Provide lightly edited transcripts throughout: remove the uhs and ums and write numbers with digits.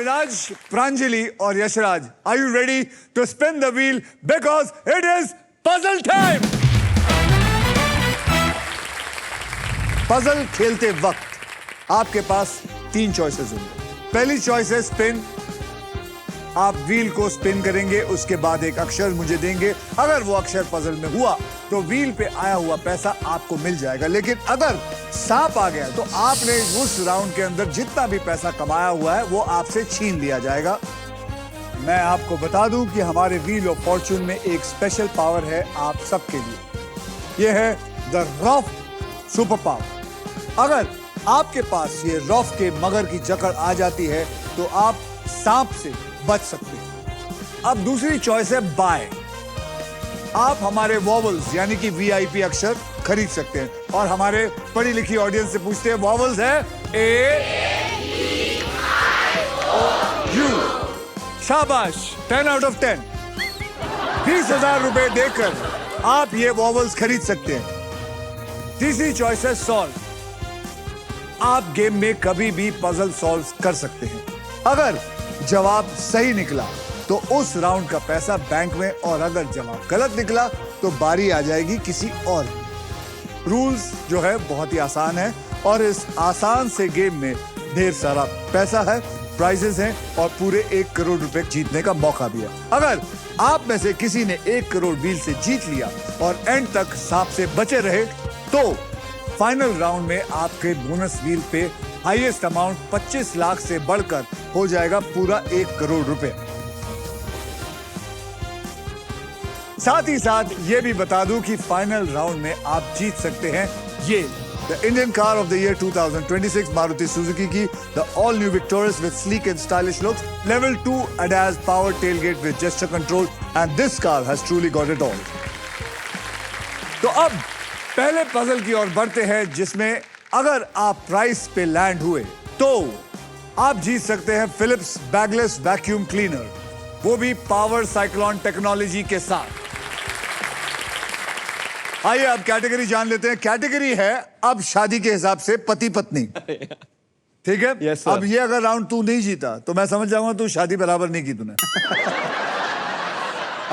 विराज, प्रांजलि और Yashraj, are you ready to spin the wheel because it is puzzle time. Puzzle खेलते वक्त आपके पास 3 choices होंगे। पहली चॉइस है स्पिन। आप व्हील को स्पिन करेंगे, उसके बाद एक अक्षर मुझे देंगे। अगर वो अक्षर पजल में हुआ तो व्हील पे आया हुआ पैसा आपको मिल जाएगा। लेकिन अगर सांप आ गया तो आपने उस राउंड के अंदर जितना भी पैसा कमाया हुआ है वो आपसे छीन लिया जाएगा। मैं आपको बता दूं कि हमारे व्हील ऑफ फॉर्च्यून में एक स्पेशल पावर है आप सबके लिए। यह है द रॉफ सुपर पावर। अगर आपके पास ये रॉफ के मगर की जकड़ आ जाती है तो आप सांप से बच सकते हैं। अब दूसरी चॉइस है बाय। आप हमारे वॉवल्स यानी कि वीआईपी अक्षर खरीद सकते हैं और हमारे पढ़ी लिखी ऑडियंस से पूछते हैं वॉवल्स है A-E-I-O-U। शाबाश, 10 आउट ऑफ 10। 20,000 रुपए देकर आप ये वॉवल्स खरीद सकते हैं। तीसरी चॉइस है सॉल्व। आप गेम में कभी भी पजल सॉल्व कर सकते हैं। अगर जवाब सही निकला तो उस राउंड का पैसा बैंक में, और अगर जवाब गलत निकला तो बारी आ जाएगी किसी और। रूल्स जो है बहुत ही आसान है और इस आसान से गेम में ढेर सारा पैसा है, प्राइजेस हैं और पूरे 1 करोड़ रुपए जीतने का मौका भी है। अगर आप में से किसी ने 1 करोड़ व्हील से जीत लिया और एंड तक सांप से बचे रहे तो फाइनल राउंड में आपके बोनस व्हील पे हाईएस्ट अमाउंट 25 लाख से बढ़कर हो जाएगा पूरा 1 करोड़ रुपए। साथ ही साथ ये भी बता दूं कि फाइनल राउंड में आप जीत सकते हैं ये the Indian car of the year 2026 Maruti Suzuki की the all new victorious with sleek and stylish looks, level 2 ADAS power tailgate with gesture control, and this car has truly got it all. तो अब पहले puzzle की ओर बढ़ते हैं जिसमें अगर आप प्राइस पे लैंड हुए तो आप जीत सकते हैं फिलिप्स बैगलेस वैक्यूम क्लीनर, वो भी पावर साइक्लोन टेक्नोलॉजी के साथ। आइए अब कैटेगरी जान लेते हैं। कैटेगरी है अब शादी के हिसाब से पति पत्नी। ठीक है? yes, sir. अब ये अगर राउंड तू नहीं जीता तो मैं समझ जाऊंगा तू शादी बराबर नहीं की तूने।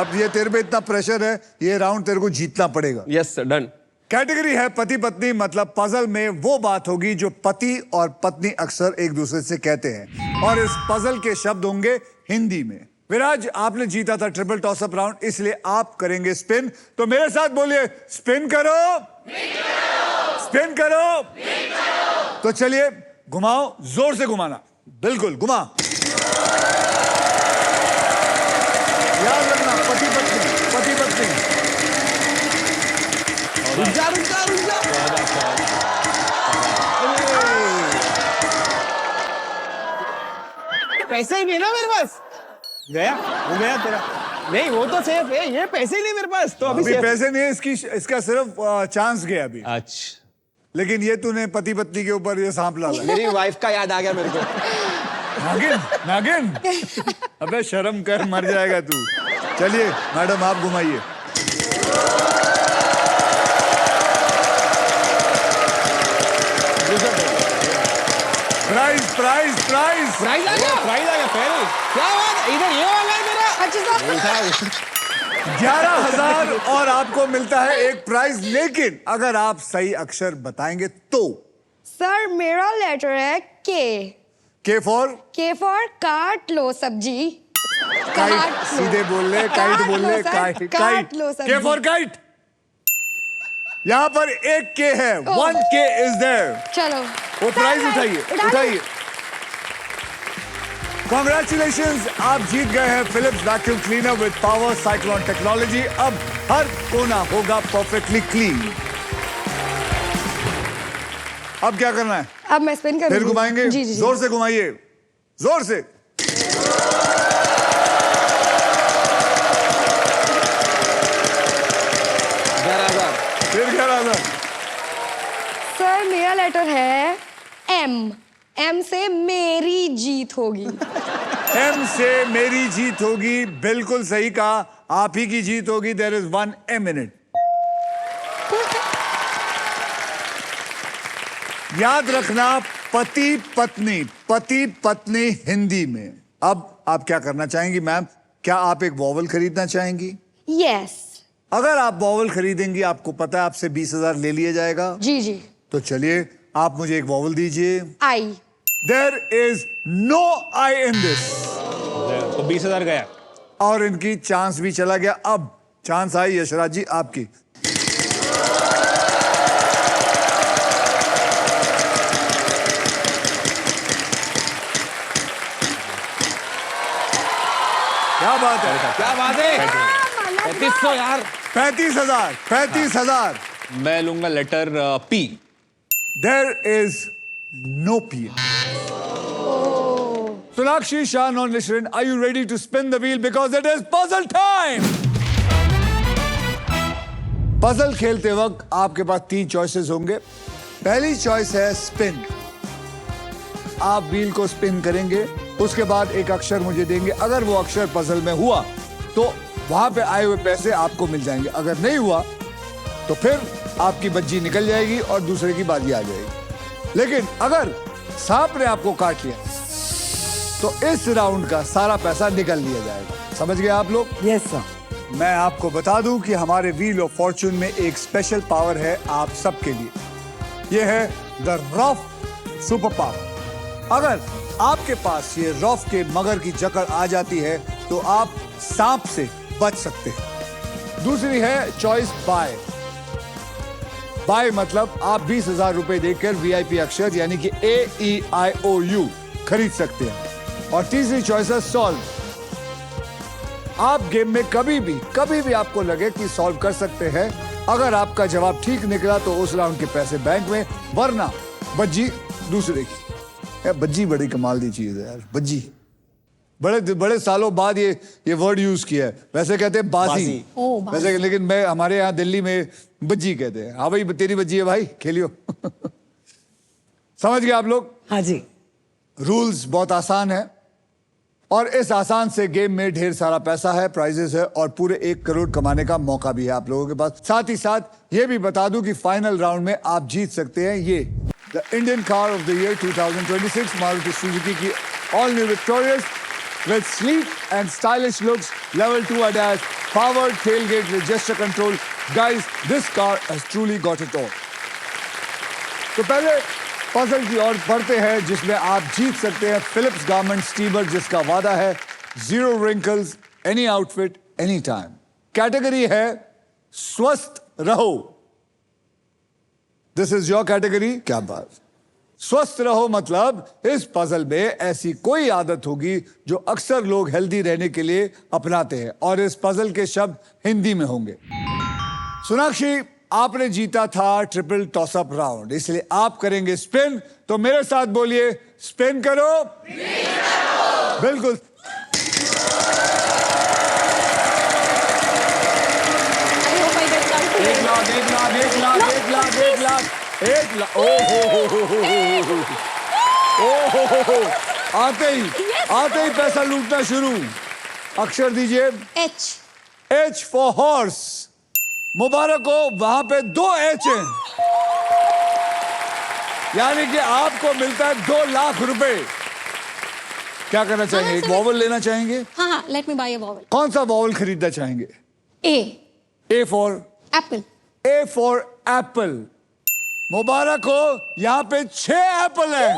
अब ये तेरे पे इतना प्रेशर है, ये राउंड तेरे को जीतना पड़ेगा। Yes sir, done. कैटेगरी है पति पत्नी, मतलब पजल में वो बात होगी जो पति और पत्नी अक्सर एक दूसरे से कहते हैं और इस पजल के शब्द होंगे हिंदी में। विराज, आपने जीता था ट्रिपल टॉस अप राउंड, इसलिए आप करेंगे स्पिन। तो मेरे साथ बोलिए स्पिन करो, स्पिन करो। तो चलिए घुमाओ, जोर से घुमाना, बिल्कुल घुमा। याद रखना पति पत्नी, पति पत्नी। रुक जा, रुक जा, रुक जा। पैसे ही नहीं ना मेरे पास। गया, वो गया तेरा। नहीं, वो तो सेफ है, ये पैसे ही नहीं मेरे पास। तो अभी पैसे नहीं है, इसका सिर्फ चांस गया अभी। अच्छा, लेकिन ये तूने पति पत्नी के ऊपर ये सांप डाला। मेरी वाइफ का याद आ गया मेरे को। नागिन, नागिन, अबे शर्म कर, मर जाएगा तू। चलिए मैडम आप घुमाइए। प्राइज प्राइज प्राइज प्राइज आ गया, प्राइज आ गया। पहले क्या बात, इधर ये वाला है मेरा। 11,000 और आपको मिलता है एक प्राइज। लेकिन अगर आप सही अक्षर बताएंगे तो। सर मेरा लेटर है के फॉर काट लो सब्जी। काइट, सीधे बोल ले, काइट बोल ले, काइट, काट लो सब्जी। के फॉर काइट। यहाँ पर एक के है, 1 के इज देयर। चलो वो प्राइज उठाइए, उठाइए। कॉन्ग्रेचुलेशंस, आप जीत गए हैं Philips vacuum cleaner with power cyclone technology. अब हर कोना होगा परफेक्टली क्लीन। अब क्या करना है? अब मैं स्पिन करूंगी। फिर घुमाएंगे? जी जी। जोर से घुमाइए, जोर से। फिर 11,000। सर मेरा लेटर है एम से मेरी जीत होगी। एम से मेरी जीत होगी, बिल्कुल सही कहा, आप ही की जीत होगी। There is 1 M in it। याद रखना पति पत्नी हिंदी में अब आप क्या करना चाहेंगी मैम? क्या आप एक वॉवल खरीदना चाहेंगी? यस। अगर आप वॉवल खरीदेंगी, आपको पता है आपसे 20,000 ले लिया जाएगा। जी जी। तो चलिए, आप मुझे एक वॉवल दीजिए। I. There is no I in this. तो 20,000 गया। और इनकी चांस भी चला गया। अब चांस आई यशराज जी आपकी। क्या बात है? क्या बात है? 3500 यार। 35,000। 35,000। मैं लूंगा letter P. There is no P. Sonakshi, Shah, non-Nishrin, are you ready to spin the wheel because it is puzzle time? Puzzle खेलते वक्त आपके पास 3 चॉइसेस होंगे। पहली चॉइस है स्पिन। आप व्हील को स्पिन करेंगे, उसके बाद एक अक्षर मुझे देंगे। अगर वो अक्षर पजल में हुआ तो वहां पे आए हुए पैसे आपको मिल जाएंगे। अगर नहीं हुआ तो फिर आपकी बज्जी निकल जाएगी और दूसरे की बाजी आ जाएगी। लेकिन अगर सांप ने आपको काट लिया तो इस राउंड का सारा पैसा निकल लिया जाएगा। समझ गए आप लोग? Yes sir. मैं आपको बता दूं कि हमारे व्हील ऑफ फॉर्चून में एक स्पेशल पावर है आप सबके लिए। यह है द रफ सुपर पावर। अगर आपके पास ये रफ के मगर की जकड़ आ जाती है तो आप सांप से बच सकते हैं। दूसरी है चॉइस बाय। बाय मतलब आप 20,000 रुपए देकर वीआईपी अक्षर यानी कि AEIOU खरीद सकते हैं। और तीसरी चॉइस है सॉल्व। आप गेम में कभी भी आपको लगे कि सॉल्व कर सकते हैं। अगर आपका जवाब ठीक निकला तो उस राउंड के पैसे बैंक में, वरना बज्जी दूसरे की। यार बज्जी बड़ी कमाल दी चीज है यार। बज्जी बड़े सालों बाद ये वर्ड यूज किया है। वैसे कहते हैं बाजी। वैसे लेकिन मैं हमारे यहाँ दिल्ली में बज्जी कहते हैं। हाँ भाई तेरी बज्जी है भाई, खेलियो। समझ गए आप लोग? हाँ जी। रूल्स बहुत आसान है और इस आसान से गेम में ढेर सारा पैसा है, प्राइजेस है और पूरे 1 करोड़ कमाने का मौका भी है आप लोगों के पास। साथ ही साथ ये भी बता दूं कि फाइनल राउंड में आप जीत सकते हैं ये the Indian car of the year 2026 Maruti Suzuki की all new victorious with sleek and stylish looks, level 2 ADAS, powered tailgate with gesture control. Guys, this car has truly got it all. तो पहले puzzle की ओर बढ़ते हैं जिसमें आप जीत सकते हैं फिलिप्स गारमेंट स्टीमर जिसका वादा है 0 wrinkles, any outfit, any time. Category है स्वस्थ रहो। This is your category? क्या बात। स्वस्थ रहो मतलब इस पजल में ऐसी कोई आदत होगी जो अक्सर लोग हेल्दी रहने के लिए अपनाते हैं और इस पजल के शब्द हिंदी में होंगे। सोनाक्षी, आपने जीता था ट्रिपल टॉसअप राउंड, इसलिए आप करेंगे स्पिन। तो मेरे साथ बोलिए, स्पिन करो। बिल्कुल। एक लाख आते ही पैसा लूटना शुरू। अक्षर दीजिए। H for horse. मुबारक हो, वहां पे 2 H हैं, यानी कि आपको मिलता है 2 लाख रुपए। क्या करना चाहेंगे? एक वॉवल लेना चाहेंगे? हाँ, let me buy a vowel. कौन सा वॉवल खरीदना चाहेंगे? A. A for Apple. A for apple. मुबारक हो, यहां पे 6 एप्पल हैं।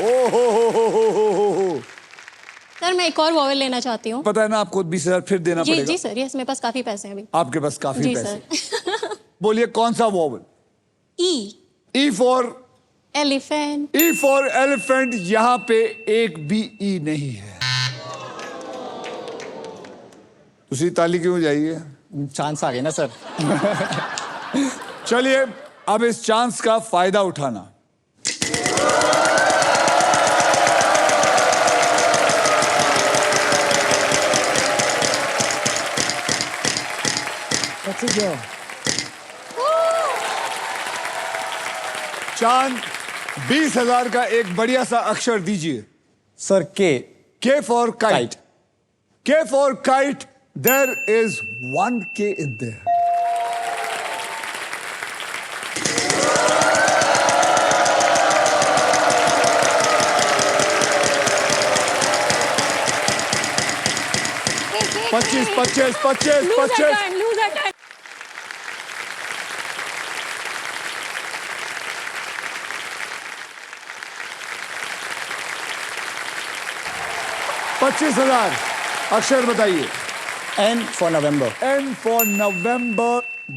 ओ सर मैं एक और वॉवल लेना चाहती हूँ। पता है ना आपको 20,000 फिर देना जी पड़ेगा। जी सर, यस मेरे पास काफी पैसे हैं अभी। आपके पास काफी जी पैसे। सर। बोलिए कौन सा vowel? E. E for Elephant. E for elephant. यहां पे एक भी ई नहीं है। उसी ताली क्यों जाइए? चांस आ गए ना सर। चलिए अब इस चांस का फायदा उठाना। चांद 20,000 का एक बढ़िया सा अक्षर दीजिए। सर के। K for kite. K for kite. There is 1 K in there. 25, 25, 25, Lose that 25. time. Lose that time. पच्चीस हजार। अक्षर बताइए। N for November. N for November.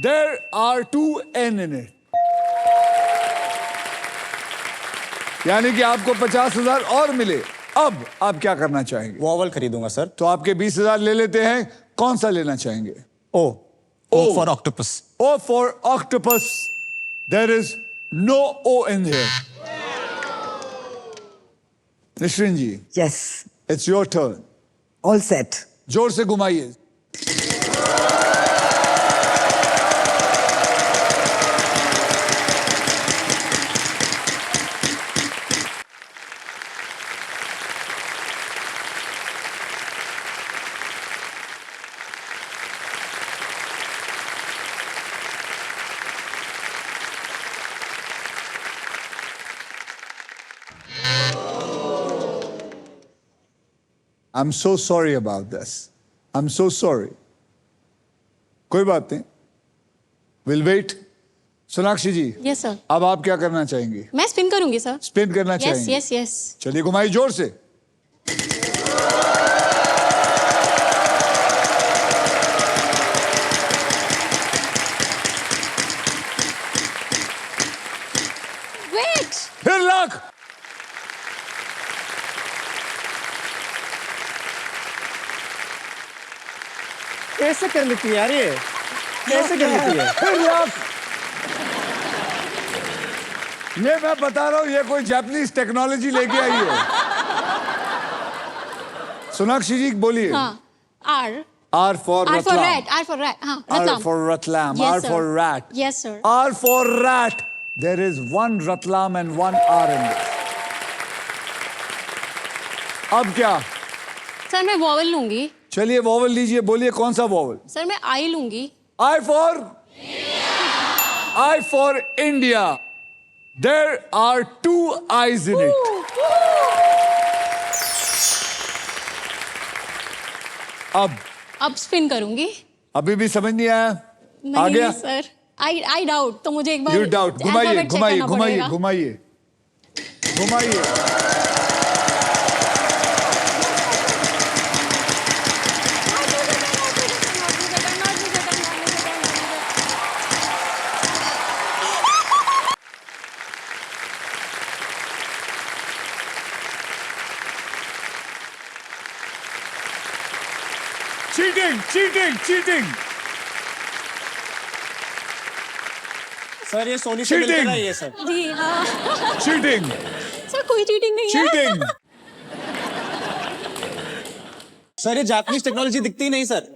There are 2 N in it. यानी कि आपको 50,000 और मिले। अब आप क्या करना चाहेंगे? Vowel खरीदूंगा सर। तो आपके 20,000 ले लेते हैं। कौन सा लेना चाहेंगे? O. O. O for octopus. O for octopus. There is no O in here. निश्रिन ji, Yes, it's your turn. all set. जोर से घुमाइए। I'm so sorry about this. I'm so sorry. कोई बात नहीं. We'll wait. सोनाक्षी जी, Yes, sir. अब आप क्या करना चाहेंगे? मैं स्पिन करूंगी सर। स्पिन करना Yes, चाहेंगे? yes, yes. चलिए घुमाइए जोर से। Wait. फिर लाख। कैसे कर लेती है यार ये? कैसे कर लेती है? फिर लाख। ये मैं बता रहा हूं, ये कोई जापानीज टेक्नोलॉजी लेके आई है। सोनाक्षी जी बोलिए। हाँ. R. R for R for Ratlam. rat. R for rat. हाँ. R Ratlam. for Ratlam. Yes, R sir. for rat. Yes, sir. R for rat. There is 1 Ratlam and 1 R in this. अब क्या? Sir मैं vowel लूंगी। चलिए vowel लीजिए, बोलिए कौन सा वॉवल? सर मैं आई लूंगी। I for India. There are 2 I's in it. अब स्पिन करूंगी। अभी भी समझ नहीं आया? आ नहीं गया? सर। आई डाउट, तो मुझे एक बार You doubt. घुमाइए, alphabet check घुमाइए, करना घुमाइए, पड़ेगा। घुमाइए, घुमाइए। Cheating, cheating, cheating. सर ये सोनी से मिलकर Cheating. आई है सर। जी हाँ। Cheating, सर कोई चीटिंग नहीं है। cheating. सर ये जापानीज टेक्नोलॉजी दिखती ही नहीं सर।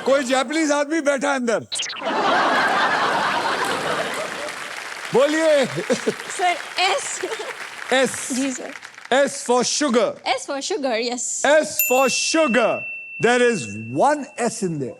कोई जापानीज आदमी बैठा है अंदर। बोलिए। Sir S। S. जी sir. S for sugar. S for sugar, yes. S for sugar. There is 1 S in there.